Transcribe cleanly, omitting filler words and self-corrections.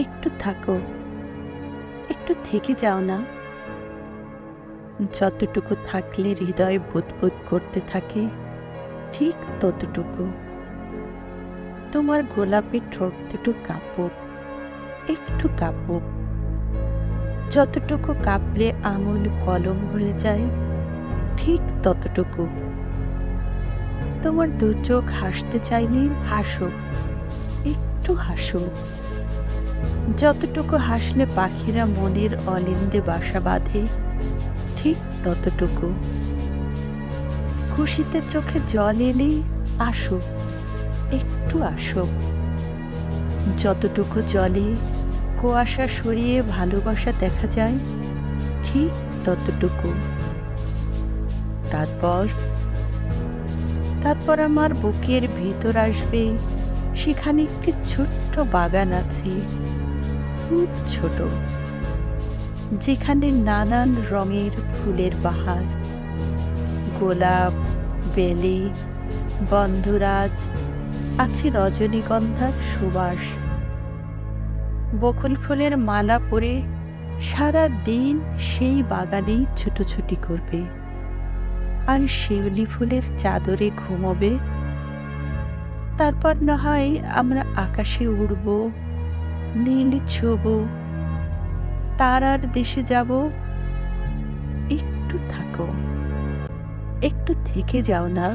একটু থাকো, একটু থেকে যাও না। যতটুকু থাকলে হৃদয় বুদবুদ করতে থাকে, ঠিক ততটুকু। তোমার গোলাপি ঠোঁট দুটো কাঁপুক, একটু কাঁপুক। যতটুকু কাঁপলে আঙুল কলম হয়ে যায়, ঠিক ততটুকু। তোমার দু চোখ হাসতে চাইলে হাসো, একটু হাসো। যতটুকু হাসলে পাখিরা মনের অলিন্দে বাসা বাঁধে, ঠিক ততটুকু। খুশিতে চোখে জল এলে আসো, একটু আসো। যতটুকু জলে কুয়াশা সরিয়ে ভালোবাসা দেখা যায়, ঠিক ততটুকু। তারপর তারপর আমার বুকের ভিতর আসবে, সেখানে একটি ছোট্ট বাগান আছে, খুব ছোট, যেখানে নানান রঙের ফুলের বাহার। গোলাপ, বেলি, গন্ধরাজ, আছে রজনীগন্ধার সুবাস। বকুল ফুলের মালা পরে সারা দিন সেই বাগানেই ছুটোছুটি করবে, আর শিউলি ফুলের চাদরে ঘুমোবে। তারপর না হয় আমরা আকাশে উড়ব, নীল ছোব, তারার দেশে যাব। একটু থাকো, একটু থেকে যাও না।